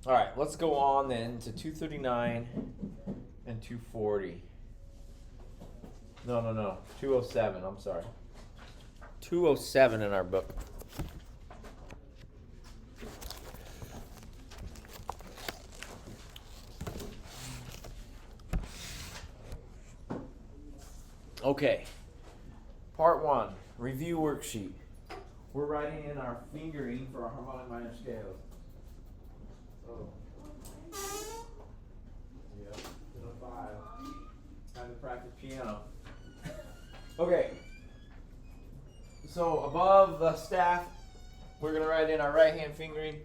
All right, let's go on then to 239 and 240. No. 207, I'm sorry. 207 in our book. Okay. Part 1, review worksheet. We're writing in our fingering for our harmonic minor scales. Oh. Yep, in a file. Time to practice piano. Okay. So above the staff, we're going to write in our right hand fingering.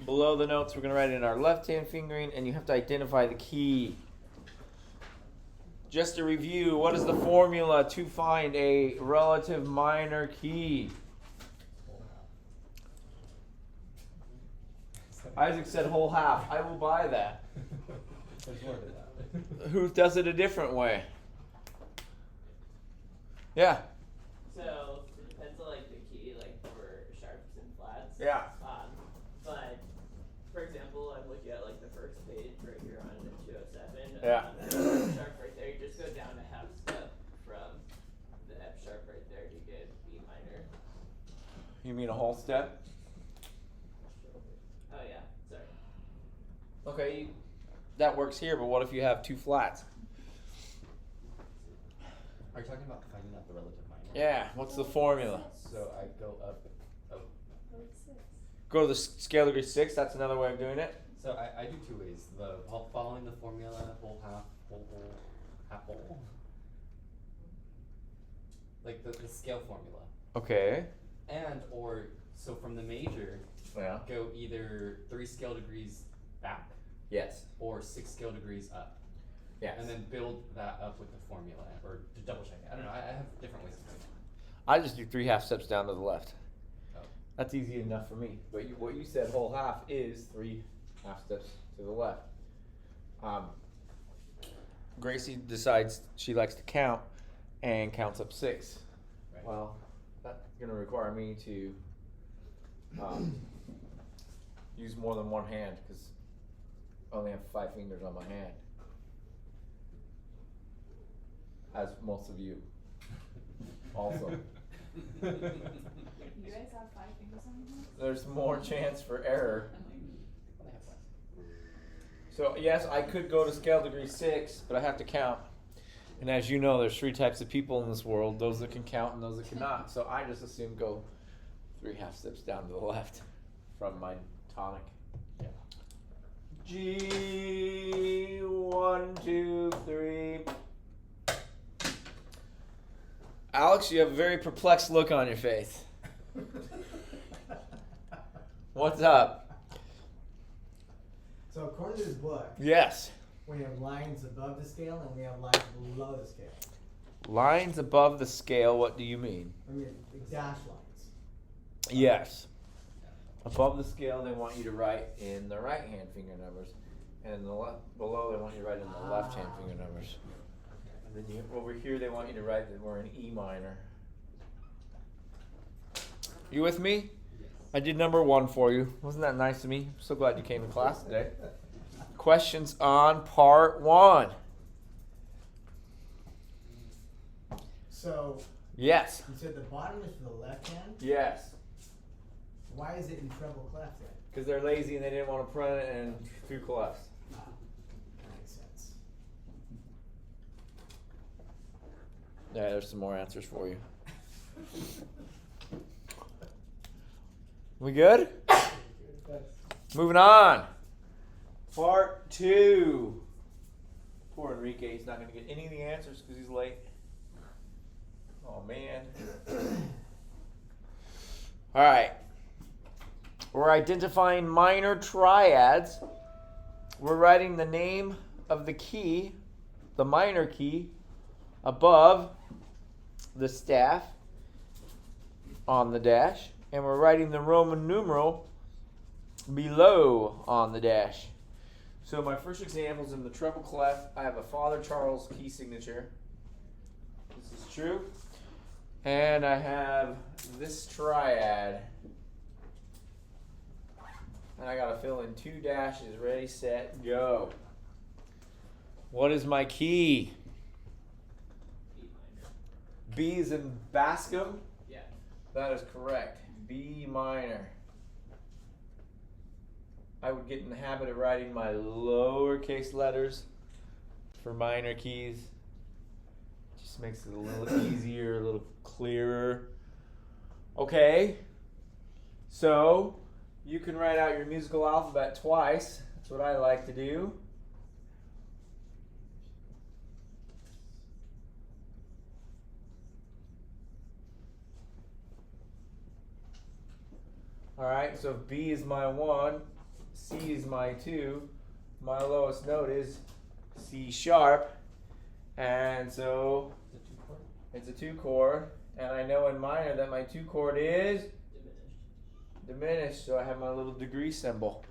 Below the notes, we're going to write in our left hand fingering, and you have to identify the key. Just to review, what is the formula to find a relative minor key? Isaac said whole half. I will buy that. Who does it a different way? Yeah. So it depends on like the key, like for sharps and flats. Yeah. But for example, I'm looking at like the first page right here on 207. Yeah. That sharp right there. You just go down a half step from the F sharp right there to get B minor. You mean a whole step? Oh yeah, sorry. Okay, that works here, but what if you have two flats? Are you talking about finding out the relative minor? Yeah, what's the formula? So I go up. Oh. Go to the scale degree 6, that's another way of doing it. So I do two ways. Following the formula, whole, half, whole, half, whole. Like the scale formula. Okay. So from the major, Yeah. go either 3 scale degrees back Yes. or 6 scale degrees up. Yes. And then build that up with the formula, or to double check it. I don't know, I have different ways of doing it. I just do 3 half steps down to the left. Oh. That's easy enough for me. But what you said, whole half, is 3 half steps to the left. Gracie decides she likes to count and counts up 6. Right. Well, that's going to require me to use more than one hand because I only have 5 fingers on my hand. As most of you also. You guys have 5 fingers on your hand? There's more chance for error. So yes, I could go to scale degree 6, but I have to count. And as you know, there's 3 types of people in this world, those that can count and those that cannot. So I just assume go 3 half steps down to the left from my tonic. Yeah. G, 1, 2, 3. Alex, you have a very perplexed look on your face. What's up? So according to this book, Yes. we have lines above the scale and we have lines below the scale. Lines above the scale, what do you mean? I mean, like dash lines. Yes. Above the scale, they want you to write in the right hand finger numbers. And below, they want you to write in the left hand finger numbers. And then over here, they want you to write that we're in E minor. You with me? I did number 1 for you. Wasn't that nice of me? I'm so glad you came to class today. Questions on part 1. So Yes. you said the bottom is for the left hand. Yes. Why is it in treble clef then? Because they're lazy and they didn't want to print it in 2 clefs. That makes sense. Yeah, there's some more answers for you. We good? Moving on. Part 2. Poor Enrique, he's not going to get any of the answers because he's late. Oh, man. All right. We're identifying minor triads. We're writing the name of the key, the minor key, above the staff on the dash. And we're writing the Roman numeral below on the dash. So my first example is in the treble clef. I have a Father Charles key signature. This is true. And I have this triad. And I gotta fill in 2 dashes. Ready, set, go. What is my key? B minor. B is in Bascom? Yeah. That is correct. B minor. I would get in the habit of writing my lowercase letters for minor keys. Just makes it a little easier, a little clearer. Okay. So, you can write out your musical alphabet twice. That's what I like to do. Alright, so if B is my 1, C is my 2, my lowest note is C sharp, and so it's a 2 chord, and I know in minor that my 2 chord is diminished, so I have my little degree symbol.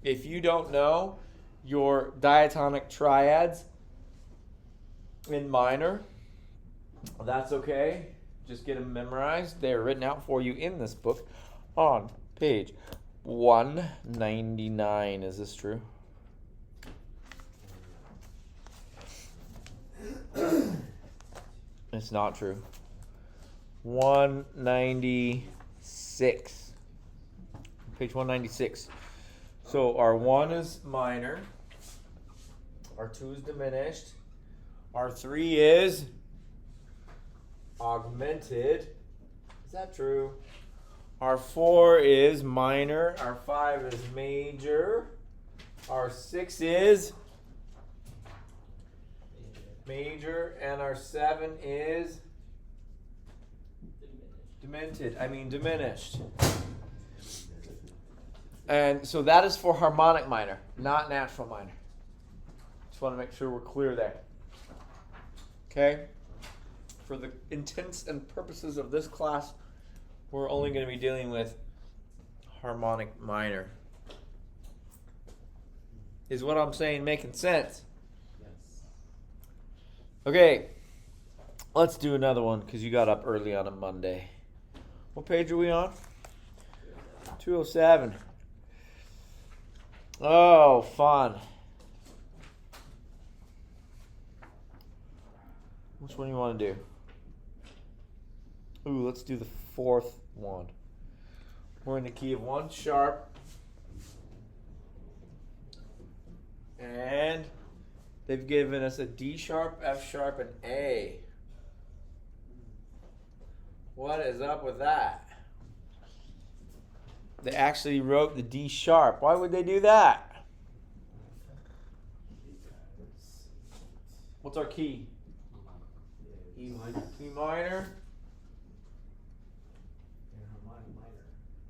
If you don't know your diatonic triads in minor, that's okay. Just get them memorized. They're written out for you in this book on page 199. Is this true? It's not true. 196. Page 196. So our 1 is minor. Our 2 is diminished. Our 3 is augmented. Is that true? Our 4 is minor. Our 5 is major. Our 6 is major. And our 7 is diminished. And so that is for harmonic minor, not natural minor. Just want to make sure we're clear there. Okay? For the intents and purposes of this class, we're only going to be dealing with harmonic minor. Is what I'm saying making sense? Yes. Okay, let's do another one because you got up early on a Monday. What page are we on? 207. Oh, fun. Which one do you want to do? Ooh, let's do the 4th one. We're in the key of 1 sharp. And they've given us a D sharp, F sharp, and A. What is up with that? They actually wrote the D sharp. Why would they do that? What's our key? E minor. E minor. And harmonic minor.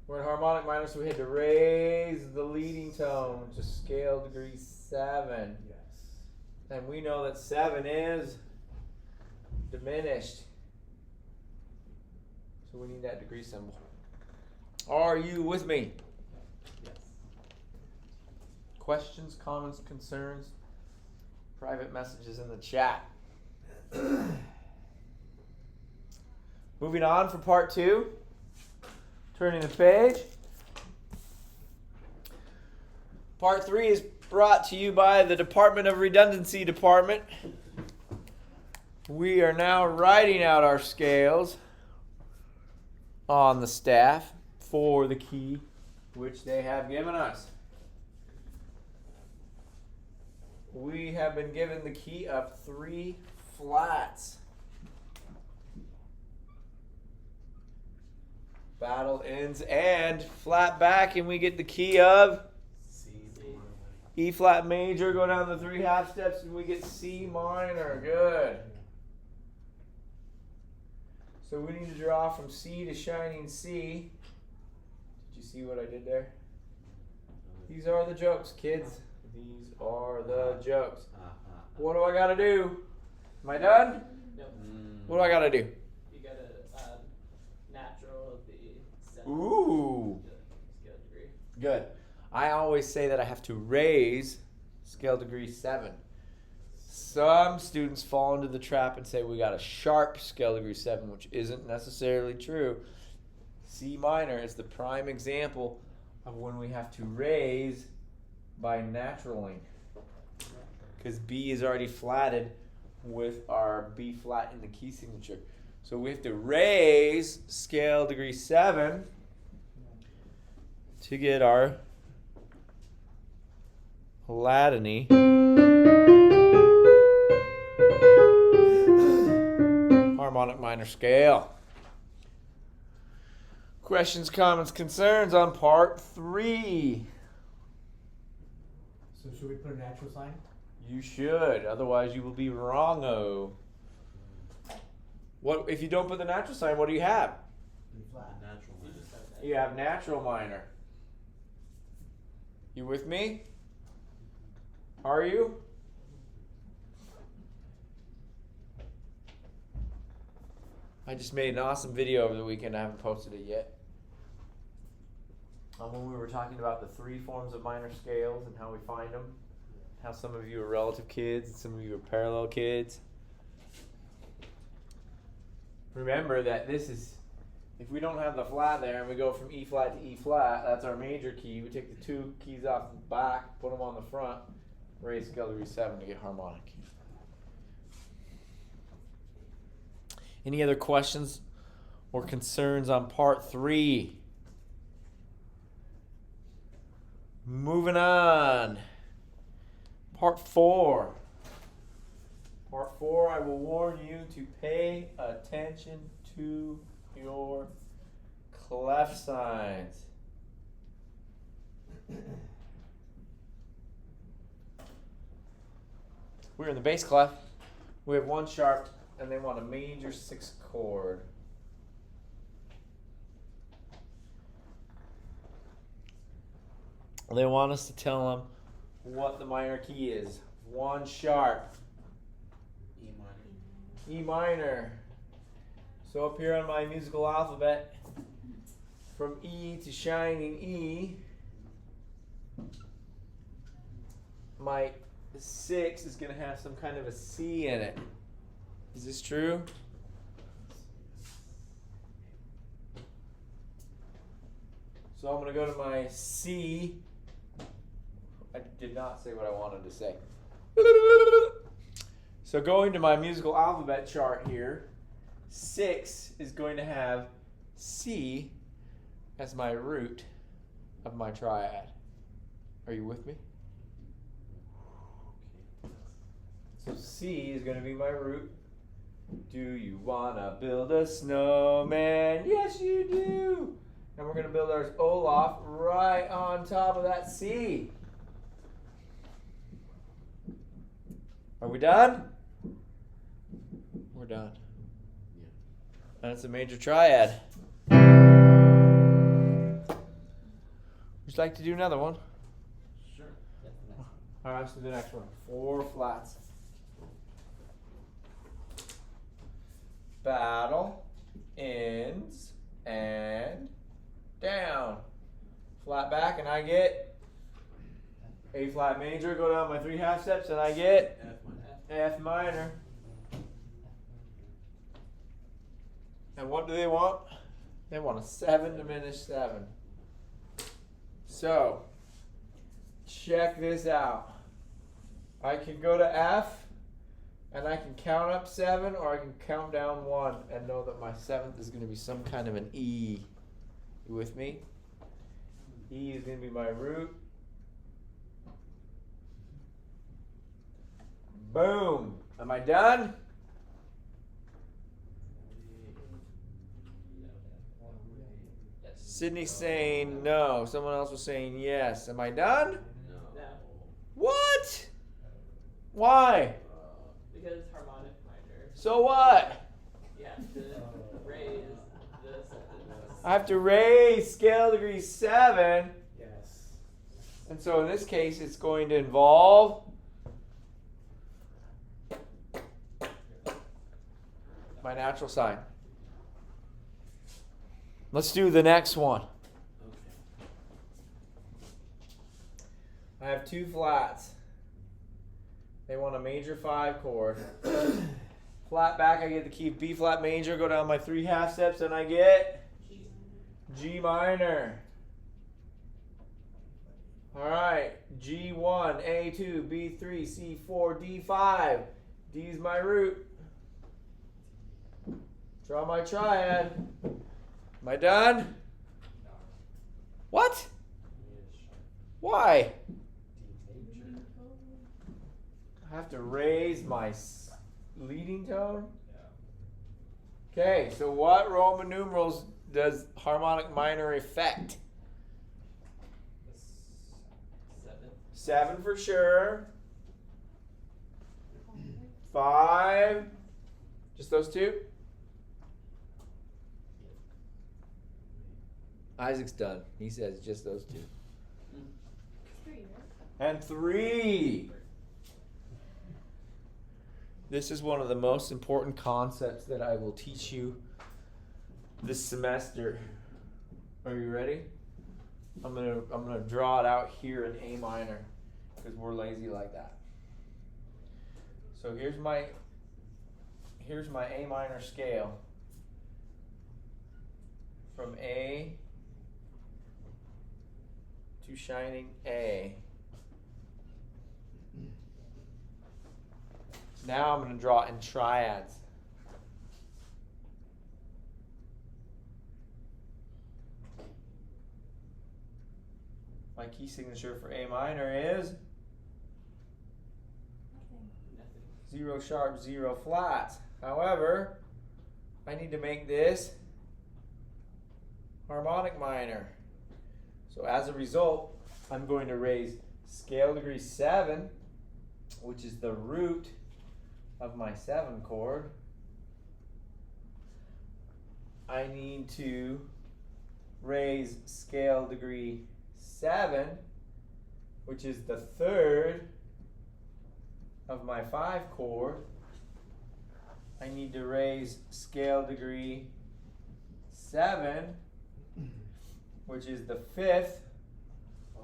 We're in harmonic minor, so we had to raise the leading tone, which is scale degree 7. Yes. And we know that 7 is diminished. So we need that degree symbol. Are you with me? Yes. Questions, comments, concerns? Private messages in the chat. Moving on for part 2. Turning the page. Part 3 is brought to you by the Department of Redundancy Department. We are now writing out our scales on the staff for the key which they have given us. We have been given the key of 3 flats. Battle ends and flat back, and we get the key of C. E flat major. Go down the 3 half steps, and we get C minor. Good. So we need to draw from C to shining C. Did you see what I did there? These are the jokes, kids. These are the jokes. What do I gotta do? Am I done? Nope. What do I gotta do? You got a natural of the 7. Ooh. Scale degree. Good. I always say that I have to raise scale degree 7. Some students fall into the trap and say we got a sharp scale degree 7, which isn't necessarily true. C minor is the prime example of when we have to raise by naturaling. Because B is already flatted with our B flat in the key signature. So we have to raise scale degree 7 to get our Latiny harmonic minor scale. Questions, comments, concerns on part 3. So should we put a natural sign? You should, otherwise you will be wrong-o. What if you don't put the natural sign? What do you have? B flat. Natural You minor. just have that. You have natural minor. You with me? Are you? I just made an awesome video over the weekend. I haven't posted it yet. When we were talking about the 3 forms of minor scales and how we find them. How some of you are relative kids and some of you are parallel kids. Remember that this is, if we don't have the flat there and we go from E flat to E flat, that's our major key. We take the 2 keys off the back, put them on the front, raise scale degree 7 to get harmonic. Any other questions or concerns on part 3? Moving on. Part 4. Part 4, I will warn you to pay attention to your clef signs. We're in the bass clef. We have 1 sharp, and they want a major 6 chord. They want us to tell them what the minor key is. 1 sharp. E minor. E minor. So up here on my musical alphabet, from E to shining E, my 6 is going to have some kind of a C in it. Is this true? So I'm going to go to my C. I did not say what I wanted to say. So going to my musical alphabet chart here, 6 is going to have C as my root of my triad. Are you with me? So C is going to be my root. Do you wanna build a snowman? Yes, you do. And we're going to build our Olaf right on top of that C. Are we done? We're done. Yeah. And it's a major triad. Would you like to do another one? Sure. All right, let's do the next one. 4 flats. Battle, ends, and down. Flat back, and I get A flat major. Go down my 3 half steps, and I get F minor. F minor. And what do they want? They want a 7 diminished 7. So, check this out. I can go to F, and I can count up 7, or I can count down 1 and know that my 7th is going to be some kind of an E. You with me? E is going to be my root. Boom. Am I done? Yes. Sydney's saying no. Someone else was saying yes. Am I done? No. What? Why? Because harmonic minor. So what? You have to raise the sentence. I have to raise scale degree 7. Yes. And so in this case, it's going to involve my natural sign. Let's do the next one. Okay. I have 2 flats. They want a major 5 chord. Flat back, I get the key B flat major, go down my 3 half steps, and I get G minor. Alright, G1, A2, B3, C4, D5. D is my root. Draw my triad. Am I done? No. What? E is sharp. Why? D major. I have to raise my leading tone? Yeah. Okay, so what Roman numerals does harmonic minor affect? This 7. 7 for sure. 5. Just those two? Isaac's done. He says just those two. 3, right? And 3. This is one of the most important concepts that I will teach you this semester. Are you ready? I'm gonna draw it out here in A minor because we're lazy like that. So here's my A minor scale from A to shining A. Now I'm going to draw in triads. My key signature for A minor is Nothing. 0 sharp, 0 flats. However, I need to make this harmonic minor. So as a result, I'm going to raise scale degree 7, which is the root of my 7 chord. I need to raise scale degree 7, which is the third of my 5 chord. I need to raise scale degree 7, which is the fifth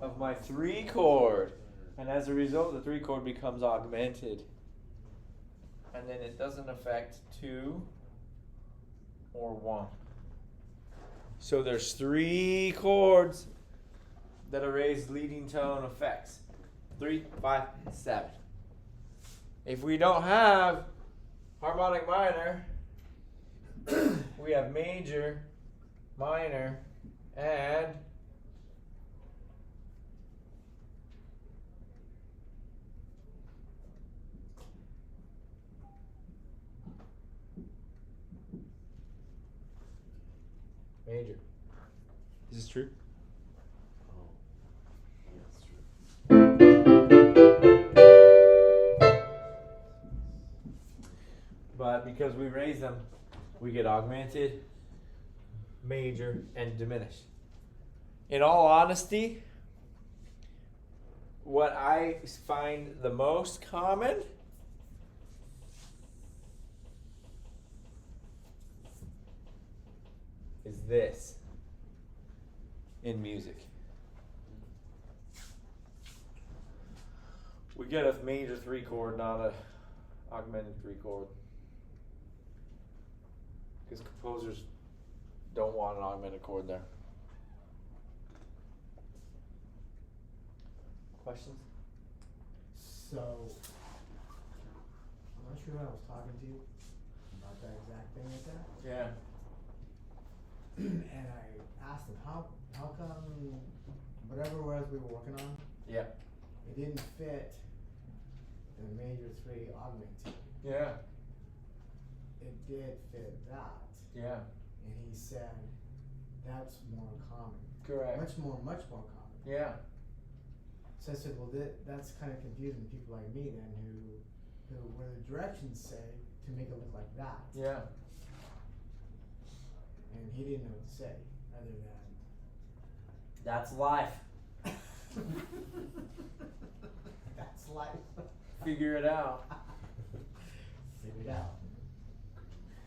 of my 3 chord. And as a result, the 3 chord becomes augmented. And then it doesn't affect 2 or 1. So there's 3 chords that a raised leading tone affects. 3, 5, 7. If we don't have harmonic minor, we have major, minor, and major. Is this true? Oh. Yeah, that's true. But because we raise them, we get augmented, major, and diminished. In all honesty, what I find the most common is this in music. We get a major 3 chord, not a augmented 3 chord. Because composers don't want an augmented chord there. Questions? So, I'm not sure who I was talking to about that exact thing like that. Yeah. And I asked him, how come whatever it was we were working on, Yeah. it didn't fit the major 3 augmented. Yeah. It did fit that. Yeah. And he said, that's more common. Correct. Much more common. Yeah. So I said, well, that's kind of confusing to people like me then who where the directions say to make it look like that. Yeah. And he didn't know what to say other than. That's life. That's life. Figure it out. Figure it out.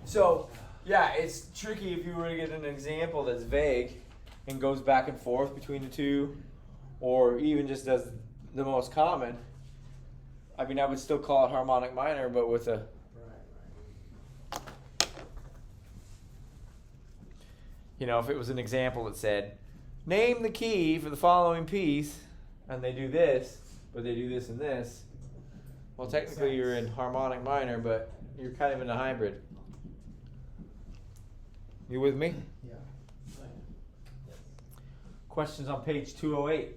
So, yeah, it's tricky if you were to get an example that's vague and goes back and forth between the two, or even just does the most common. I mean, I would still call it harmonic minor, but with a. Right. You know, if it was an example that said, name the key for the following piece, and they do this, but they do this and this, well, technically you're in harmonic minor, but you're kind of in a hybrid. You with me? Yeah. Questions on page 208.